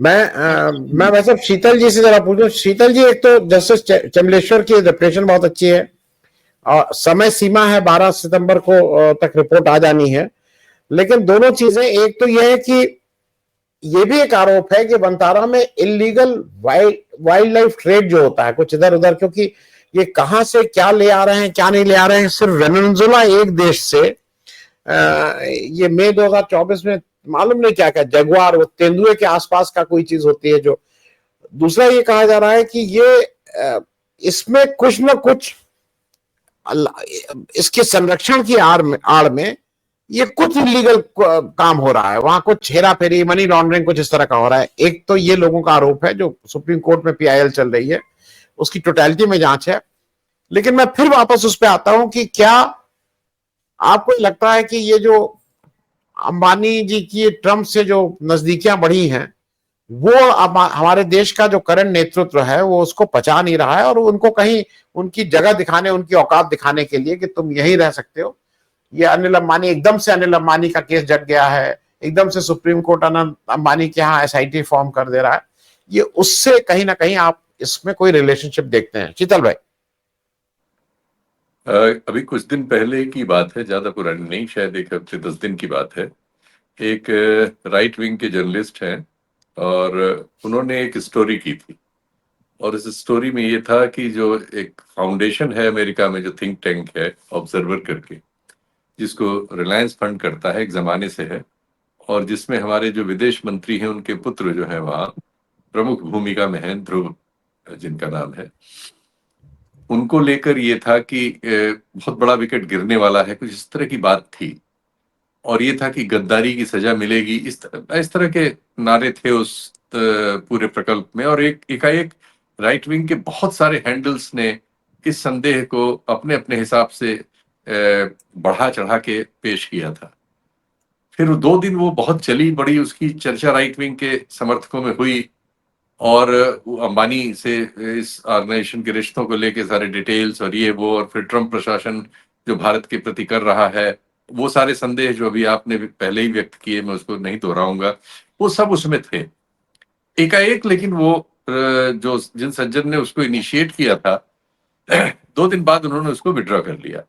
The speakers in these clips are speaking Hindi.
मैं वैसे शीतल जी से जरा पूछूं। शीतल जी, एक तो जस्टिस चमलेश्वर की रिप्रेजेंटेशन बहुत अच्छी है और समय सीमा है 12 सितंबर को तक रिपोर्ट आ जानी है। लेकिन दोनों चीजें, एक तो यह है कि ये भी एक आरोप है कि वंतारा में इलीगल वाइल्ड लाइफ ट्रेड जो होता है कुछ इधर उधर, क्योंकि ये कहां से क्या ले आ रहे हैं क्या नहीं ले आ रहे हैं। सिर्फ वेनेजुएला एक देश से ये मई 2024 में मालूम नहीं क्या क्या जगुआर, वो तेंदुए के आसपास का कोई चीज होती है जो। दूसरा ये कहा जा रहा है कि ये इसमें कुछ न कुछ इसके संरक्षण की आड़ में ये कुछ इलीगल काम हो रहा है, वहां कुछ हेरा फेरी, मनी लॉन्ड्रिंग, कुछ इस तरह का हो रहा है। एक तो ये लोगों का आरोप है जो सुप्रीम कोर्ट में पीआईएल चल रही है, उसकी टोटलिटी में जांच है। लेकिन मैं फिर वापस उस पर आता हूं कि क्या आपको लगता है कि ये जो अंबानी जी की ट्रंप से जो नजदीकियां बढ़ी हैं, वो हमारे देश का जो करंट नेतृत्व है वो उसको पचा नहीं रहा है, और उनको कहीं उनकी जगह दिखाने, उनकी औकात दिखाने के लिए कि तुम यही रह सकते हो। ये अनिल अंबानी, एकदम से अनिल अंबानी का केस जग गया है, एकदम से सुप्रीम कोर्ट अनिल अंबानी के यहाँ एसआईटी फॉर्म कर दे रहा है। ये उससे कहीं ना कहीं आप इसमें कोई रिलेशनशिप देखते हैं शीतल भाई? अभी कुछ दिन पहले की बात है, ज्यादा पुरानी नहीं, शायद एक हफ्ते 10 दिन की बात है। एक राइट विंग के जर्नलिस्ट हैं और उन्होंने एक स्टोरी की थी। और इस स्टोरी में ये था कि जो एक फाउंडेशन है अमेरिका में, जो थिंक टैंक है ऑब्जर्वर करके, जिसको रिलायंस फंड करता है, एक जमाने से है, और जिसमें हमारे जो विदेश मंत्री हैं उनके पुत्र जो है वहाँ प्रमुख भूमिका में हैं, ध्रुव जिनका नाम है। उनको लेकर ये था कि बहुत बड़ा विकेट गिरने वाला है, कुछ इस तरह की बात थी। और ये था कि गद्दारी की सजा मिलेगी, इस तरह के नारे थे उस पूरे प्रकल्प में। और एक एकाएक राइट विंग के बहुत सारे हैंडल्स ने इस संदेह को अपने अपने हिसाब से बढ़ा चढ़ा के पेश किया था। फिर 2 दिन वो बहुत चली, बड़ी उसकी चर्चा राइट विंग के समर्थकों में हुई, और अंबानी से इस ऑर्गेनाइजेशन के रिश्तों को लेके सारे डिटेल्स और ये वो, और फिर ट्रंप प्रशासन जो भारत के प्रति कर रहा है, वो सारे संदेह जो अभी आपने पहले ही व्यक्त किए, मैं उसको नहीं दोहराऊंगा, वो सब उसमें थे एकाएक। लेकिन वो जो जिन सज्जन ने उसको इनिशिएट किया था 2 दिन बाद उन्होंने उसको विड्रॉ कर लिया।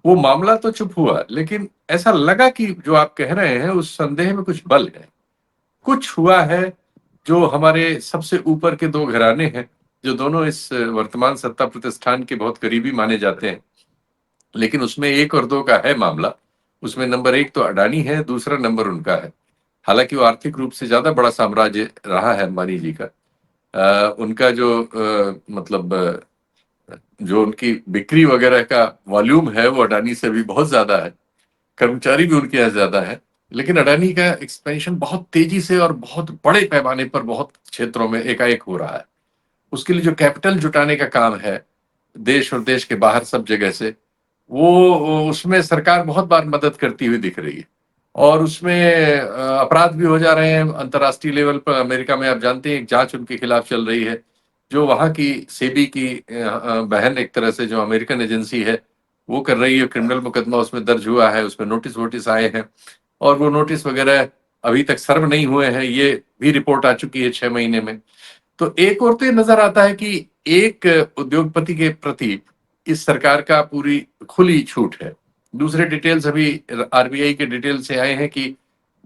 वो मामला तो चुप हुआ, लेकिन ऐसा लगा कि जो आप कह रहे हैं उस संदेह में कुछ बल है, कुछ हुआ है। जो हमारे सबसे ऊपर के 2 घराने हैं, जो दोनों इस वर्तमान सत्ता प्रतिष्ठान के बहुत करीबी माने जाते हैं, लेकिन उसमें 1 और 2 का है मामला। उसमें नंबर 1 तो अडानी है, दूसरा नंबर उनका है। हालांकि वो आर्थिक रूप से ज्यादा बड़ा साम्राज्य रहा है अंबानी जी का। उनका जो मतलब जो उनकी बिक्री वगैरह का वॉल्यूम है वो अडानी से भी बहुत ज्यादा है, कर्मचारी भी उनके यहाँ ज्यादा है। लेकिन अडानी का एक्सपेंशन बहुत तेजी से और बहुत बड़े पैमाने पर बहुत क्षेत्रों में एकाएक हो रहा है। उसके लिए जो कैपिटल जुटाने का काम है देश और देश के बाहर सब जगह से, वो उसमें सरकार बहुत बार मदद करती हुई दिख रही है। और उसमें अपराध भी हो जा रहे हैं अंतर्राष्ट्रीय लेवल पर। अमेरिका में आप जानते हैं एक जांच उनके खिलाफ चल रही है, जो वहां की सेबी की बहन एक तरह से जो अमेरिकन एजेंसी है वो कर रही है। क्रिमिनल मुकदमा उसमें दर्ज हुआ है, उसमें नोटिस वोटिस आए हैं, और वो नोटिस वगैरह अभी तक सर्व नहीं हुए हैं, ये भी रिपोर्ट आ चुकी है 6 महीने में। तो एक और तो ये नजर आता है कि एक उद्योगपति के प्रति इस सरकार का पूरी खुली छूट है। दूसरे डिटेल्स अभी आरबीआई के डिटेल से आए हैं कि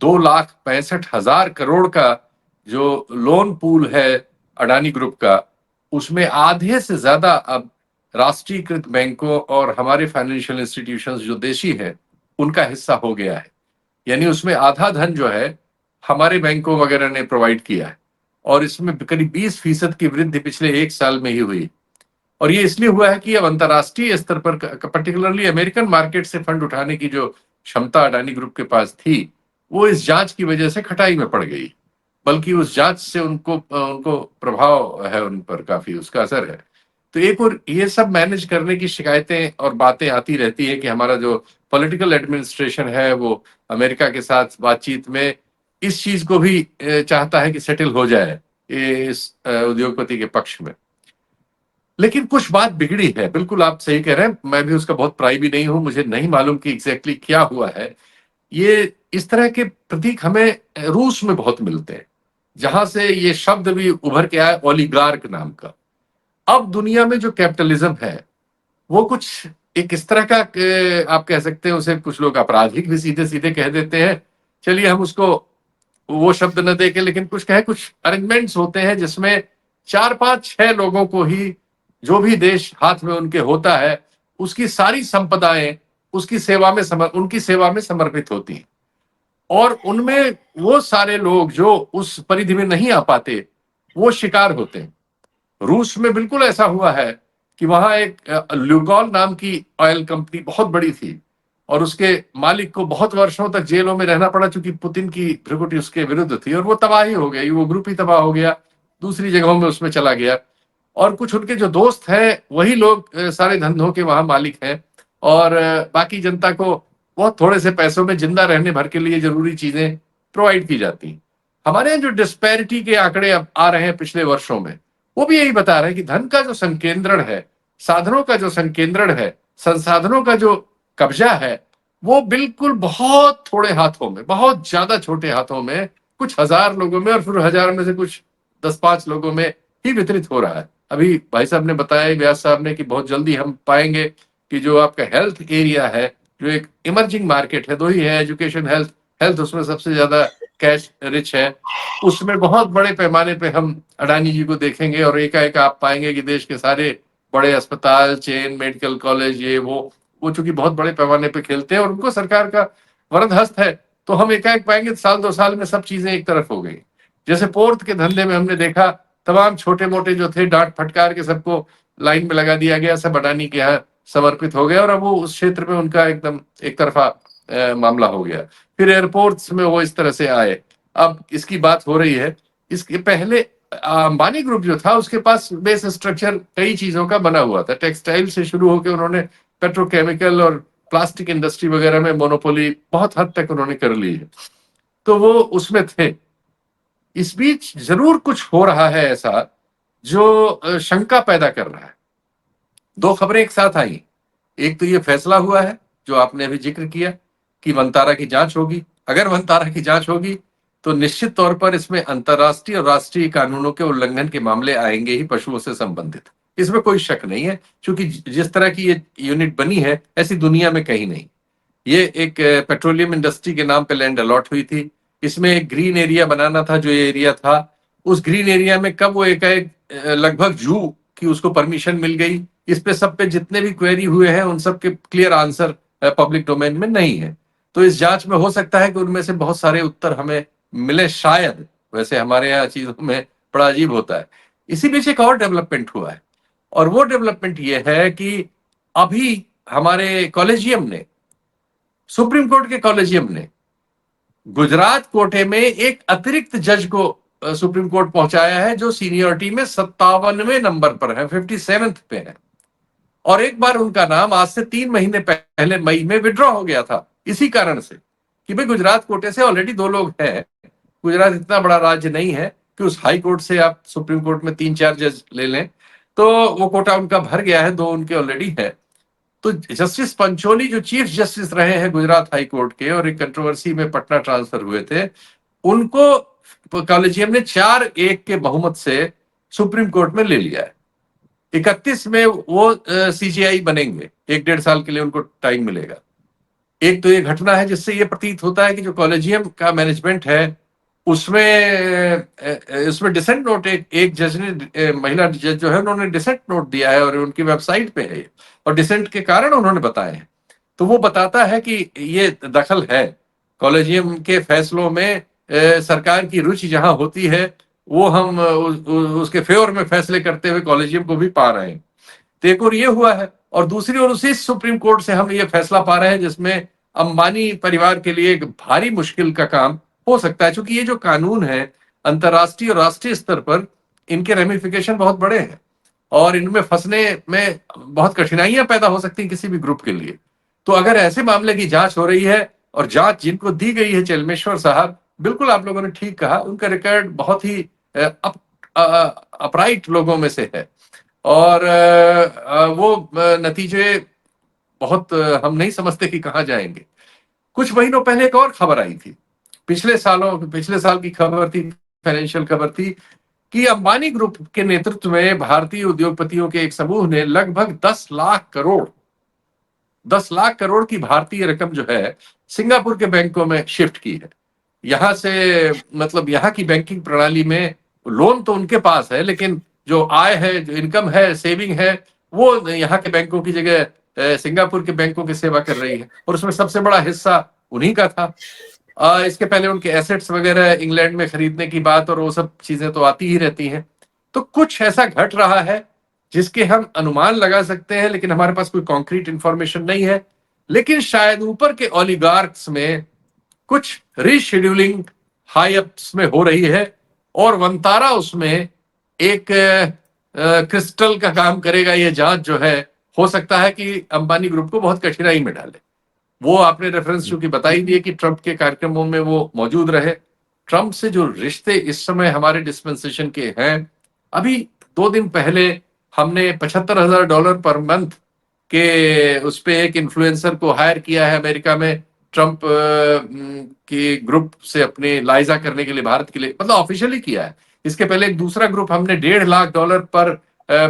2,65,000 करोड़ का जो लोन पूल है अडानी ग्रुप का, उसमें आधे से ज्यादा अब राष्ट्रीयकृत बैंकों और हमारे फाइनेंशियल इंस्टीट्यूशंस जो देशी हैं उनका हिस्सा हो गया है। यानी उसमें आधा धन जो है हमारे बैंकों वगैरह ने प्रोवाइड किया है, और इसमें करीब 20% की वृद्धि पिछले 1 साल में ही हुई। और ये इसलिए हुआ है कि अब अंतर्राष्ट्रीय स्तर पर पर्टिकुलरली अमेरिकन मार्केट से फंड उठाने की जो क्षमता अडानी ग्रुप के पास थी, वो इस जांच की वजह से खटाई में पड़ गई। बल्कि उस जांच से उनको उनको प्रभाव है, उन पर काफी उसका असर है। तो एक और ये सब मैनेज करने की शिकायतें और बातें आती रहती है कि हमारा जो पॉलिटिकल एडमिनिस्ट्रेशन है वो अमेरिका के साथ बातचीत में इस चीज को भी चाहता है कि सेटल हो जाए इस उद्योगपति के पक्ष में। लेकिन कुछ बात बिगड़ी है, बिल्कुल आप सही कह रहे हैं, मैं भी उसका बहुत प्राई भी नहीं हूं, मुझे नहीं मालूम कि एग्जैक्टली क्या हुआ है। ये इस तरह के प्रतीक हमें रूस में बहुत मिलते हैं। जहां से ये शब्द भी उभर के आया ओलिगार्क नाम का। अब दुनिया में जो कैपिटलिज्म है वो कुछ एक इस तरह का आप कह सकते हैं उसे, कुछ लोग आपराधिक भी सीधे सीधे कह देते हैं, चलिए हम उसको वो शब्द न देके, लेकिन कुछ कहे, कुछ अरेंजमेंट्स होते हैं जिसमें 4 5 6 लोगों को ही जो भी देश हाथ में उनके होता है उसकी सारी संपदाएं उसकी सेवा में उनकी सेवा में समर्पित होती हैं, और उनमें वो सारे लोग जो उस परिधि में नहीं आ पाते वो शिकार होते हैं। रूस में बिल्कुल ऐसा हुआ है कि वहां एक ल्यूगॉल नाम की ऑयल कंपनी बहुत बड़ी थी और उसके मालिक को बहुत वर्षों तक जेलों में रहना पड़ा, क्योंकि पुतिन की भ्रुकुटी उसके विरुद्ध थी, और वो तबाही हो गई, वो ग्रुप ही तबाह हो गया, दूसरी जगहों में उसमें चला गया। और कुछ उनके जो दोस्त हैं वही लोग सारे धंधों के वहां मालिक हैं, और बाकी जनता को बहुत थोड़े से पैसों में जिंदा रहने भर के लिए जरूरी चीजें प्रोवाइड की जाती हैं। हमारे यहाँ जो डिस्पैरिटी के आंकड़े अब आ रहे हैं पिछले वर्षों में, वो भी यही बता रहे हैं कि धन का जो संकेंद्रण है, साधनों का जो संकेंद्रण है, संसाधनों का जो कब्जा है, वो बिल्कुल बहुत थोड़े हाथों में, बहुत ज्यादा छोटे हाथों में, कुछ हजार लोगों में, और फिर हजार में से कुछ 10 5 लोगों में ही वितरित हो रहा है। अभी भाई साहब ने बताया, व्यास साहब ने, कि बहुत जल्दी हम पाएंगे कि जो आपका हेल्थ एरिया है, जो एक इमर्जिंग मार्केट है, दो ही है, एजुकेशन, हेल्थ। हेल्थ उसमें सबसे ज्यादा कैश रिच है, उसमें बहुत बड़े पैमाने पे हम अडानी जी को देखेंगे, और एकाएक आप पाएंगे कि देश के सारे बड़े अस्पताल, चेन, मेडिकल कॉलेज, ये वो चूंकि बहुत बड़े पैमाने पे खेलते हैं और उनको सरकार का वरद हस्त है, तो हम एकाएक पाएंगे साल 2 साल में सब चीजें एक तरफ हो गई। जैसे पोर्ट के धंधे में हमने देखा, तमाम छोटे मोटे जो थे डांट फटकार के सबको लाइन में लगा दिया गया, सब अडानी के यहाँ समर्पित हो गया, और अब वो उस क्षेत्र में उनका एकदम एक तरफा मामला हो गया। फिर एयरपोर्ट्स में वो इस तरह से आए। अब इसकी बात हो रही है, इसके पहले अंबानी ग्रुप जो था उसके पास बेस स्ट्रक्चर कई चीजों का बना हुआ था, टेक्सटाइल से शुरू होकर उन्होंने पेट्रोकेमिकल और प्लास्टिक इंडस्ट्री वगैरह में मोनोपोली बहुत हद तक उन्होंने कर ली है, तो वो उसमें थे। इस बीच जरूर कुछ हो रहा है ऐसा जो शंका पैदा कर रहा है। 2 खबरें एक साथ आई। एक तो ये फैसला हुआ है जो आपने अभी जिक्र किया कि वनतारा की जांच होगी। अगर वनतारा की जांच होगी तो निश्चित तौर पर इसमें अंतर्राष्ट्रीय और राष्ट्रीय कानूनों के उल्लंघन के मामले आएंगे ही, पशुओं से संबंधित। इसमें कोई शक नहीं है, क्योंकि जिस तरह की ये यूनिट बनी है ऐसी दुनिया में कहीं नहीं। ये एक पेट्रोलियम इंडस्ट्री के नाम पे लैंड अलॉट हुई थी। इसमें एक ग्रीन एरिया बनाना था, जो ये एरिया था, उस ग्रीन एरिया में कब वो एकाएक लगभग जू की उसको परमिशन मिल गई, इस पे सब पे जितने भी क्वेरी हुए हैं उन सब के क्लियर आंसर पब्लिक डोमेन में नहीं है। तो इस जांच में हो सकता है कि उनमें से बहुत सारे उत्तर हमें मिले शायद। वैसे हमारे यहाँ चीजों में बड़ा अजीब होता है। इसी बीच एक और डेवलपमेंट हुआ है, और वो डेवलपमेंट ये है कि अभी हमारे कॉलेजियम ने, सुप्रीम कोर्ट के कॉलेजियम ने गुजरात कोटे में एक अतिरिक्त जज को सुप्रीम कोर्ट पहुंचाया है, जो सीनियरिटी में 57वें नंबर पर है, 57th पे है। और एक बार उनका नाम आज से 3 महीने पहले मई में विड्रॉ हो गया था, इसी कारण से कि भाई गुजरात कोटे से ऑलरेडी 2 लोग हैं। गुजरात इतना बड़ा राज्य नहीं है कि उस हाई कोर्ट से आप सुप्रीम कोर्ट में 3 4 जज ले लें, तो वो कोटा उनका भर गया है, 2 उनके ऑलरेडी है। तो जस्टिस पंचोली जो चीफ जस्टिस रहे हैं गुजरात हाई कोर्ट के और एक कंट्रोवर्सी में पटना ट्रांसफर हुए थे, उनको कॉलेजियम ने 4-1 के बहुमत से सुप्रीम कोर्ट में ले लिया है। 31 में वो सीजीआई बनेंगे, 1-1.5 साल के लिए उनको टाइम मिलेगा। एक तो ये घटना है जिससे ये प्रतीत होता है कि जो कॉलेजियम का मैनेजमेंट है उसमें डिसेंट नोट, एक जज ने, महिला जज जो है, उन्होंने डिसेंट नोट दिया है और उनकी वेबसाइट पे है, और डिसेंट के कारण उन्होंने बताए हैं। तो वो बताता है कि ये दखल है कॉलेजियम के फैसलों में। सरकार की रुचि जहां होती है वो हम उसके फेवर में फैसले करते हुए कॉलेजियम को भी पा रहे हैं। तो एक और ये हुआ है, और दूसरी ओर उसी सुप्रीम कोर्ट से हम ये फैसला पा रहे हैं जिसमें अंबानी परिवार के लिए एक भारी मुश्किल का काम हो सकता है, क्योंकि ये जो कानून है अंतर्राष्ट्रीय और राष्ट्रीय स्तर पर, इनके रेमिफिकेशन बहुत बड़े हैं, और इनमें फंसने में बहुत कठिनाइयां पैदा हो सकती हैं किसी भी ग्रुप के लिए। तो अगर ऐसे मामले की जांच हो रही है, और जांच जिनको दी गई है, चेलमेश्वर साहब, बिल्कुल आप लोगों ने ठीक कहा, उनका रिकॉर्ड बहुत ही अपराइट लोगों में से है, और वो नतीजे बहुत हम नहीं समझते कि कहां जाएंगे। कुछ महीनों पहले एक और खबर आई थी, पिछले साल की खबर थी, फाइनेंशियल खबर थी कि अंबानी ग्रुप के नेतृत्व में भारतीय उद्योगपतियों के एक समूह ने लगभग 10 लाख करोड़ की भारतीय रकम जो है सिंगापुर के बैंकों में शिफ्ट की है। यहां से मतलब यहाँ की बैंकिंग प्रणाली में लोन तो उनके पास है, लेकिन जो आय है, जो इनकम है, सेविंग है, वो यहाँ के बैंकों की जगह सिंगापुर के बैंकों की सेवा कर रही है, और उसमें सबसे बड़ा हिस्सा उन्हीं का था। इसके पहले उनके एसेट्स वगैरह इंग्लैंड में खरीदने की बात और वो सब चीजें तो आती ही रहती हैं। तो कुछ ऐसा घट रहा है जिसके हम अनुमान लगा सकते हैं, लेकिन हमारे पास कोई कॉन्क्रीट इंफॉर्मेशन नहीं है। लेकिन शायद ऊपर के ओलिगार्क्स में कुछ रीशेड्यूलिंग हाई अप्स में हो रही है, और वंतारा उसमें एक क्रिस्टल का काम करेगा। ये जांच जो है, हो सकता है कि अंबानी ग्रुप को बहुत कठिनाई में डाले। वो आपने रेफरेंस चूंकि बताई दिए कि ट्रंप के कार्यक्रमों में वो मौजूद रहे। ट्रंप से जो रिश्ते इस समय हमारे डिस्पेंसेशन के हैं, अभी 2 दिन पहले हमने $75,000 पर मंथ के उस पे एक इन्फ्लुएंसर को हायर किया है अमेरिका में, ट्रंप के ग्रुप से अपने लाइजा करने के लिए, भारत के लिए, मतलब ऑफिशियली किया है। इसके पहले एक दूसरा ग्रुप हमने $1.5 लाख पर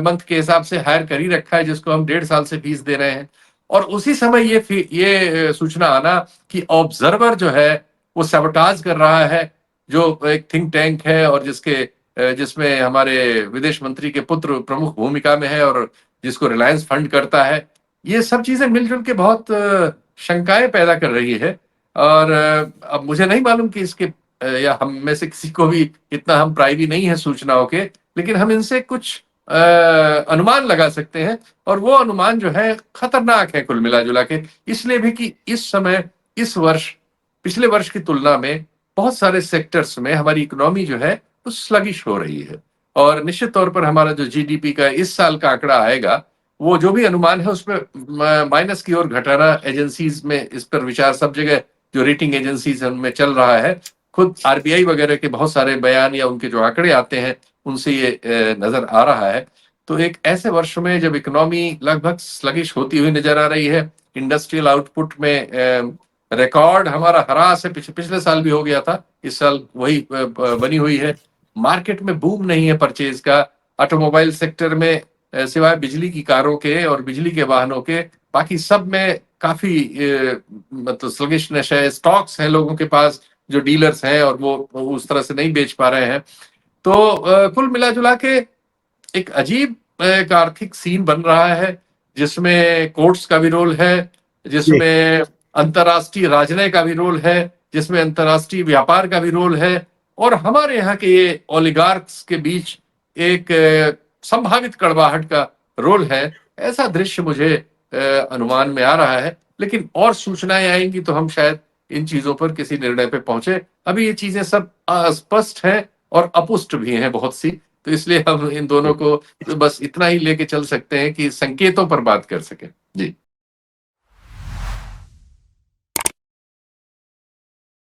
मंथ के हिसाब से हायर कर ही रखा है, जिसको हम 1.5 साल से फीस दे रहे हैं। और उसी समय ये सूचना आना कि ऑब्जर्वर जो है वो सबटाज कर रहा है, जो एक थिंक टैंक है और जिसमें हमारे विदेश मंत्री के पुत्र प्रमुख भूमिका में है और जिसको रिलायंस फंड करता है। ये सब चीजें मिलजुल के बहुत शंकाएं पैदा कर रही है। और अब मुझे नहीं मालूम कि इसके या हम में से किसी को भी इतना हम प्राइवी नहीं है सूचनाओं के, लेकिन हम इनसे कुछ अनुमान लगा सकते हैं, और वो अनुमान जो है खतरनाक है कुल मिला जुला के, इसलिए भी कि इस समय, इस वर्ष, पिछले वर्ष की तुलना में बहुत सारे सेक्टर्स में हमारी इकोनॉमी जो है वो स्लगिश हो रही है। और निश्चित तौर पर हमारा जो जीडीपी का इस साल का आंकड़ा आएगा, वो जो भी अनुमान है उसमें माइनस की ओर घटाना एजेंसीज में, इस पर विचार सब जगह जो रेटिंग एजेंसीज उनमें चल रहा है। खुद आरबीआई वगैरह के बहुत सारे बयान या उनके जो आंकड़े आते हैं उनसे ये नजर आ रहा है। तो एक ऐसे वर्ष में जब इकोनॉमी लगभग स्लगिश होती हुई नजर आ रही है, इंडस्ट्रियल आउटपुट में रिकॉर्ड हमारा हरास है, पिछले साल भी हो गया था, इस साल वही बनी हुई है। मार्केट में बूम नहीं है परचेज का। ऑटोमोबाइल सेक्टर में सिवाय बिजली की कारों के और बिजली के वाहनों के, बाकी सब में काफी मतलब स्लगिशनेस है। स्टॉक्स हैं लोगों के पास, जो डीलर्स हैं, और वो उस तरह से नहीं बेच पा रहे हैं। तो कुल मिला जुला के एक अजीब एक आर्थिक सीन बन रहा है, जिसमें कोर्ट्स का भी रोल है, जिसमें अंतर्राष्ट्रीय राजनय का भी रोल है, जिसमें अंतर्राष्ट्रीय व्यापार का भी रोल है, और हमारे यहाँ के ये ओलिगार्क्स के बीच एक संभावित कड़वाहट का रोल है। ऐसा दृश्य मुझे अनुमान में आ रहा है, लेकिन और सूचनाएं आएंगी तो हम शायद इन चीजों पर किसी निर्णय पे पहुंचे। अभी ये चीजें सब अस्पष्ट हैं और अपुष्ट भी हैं बहुत सी, तो इसलिए हम इन दोनों को बस इतना ही लेके चल सकते हैं कि संकेतों पर बात कर सकें। जी।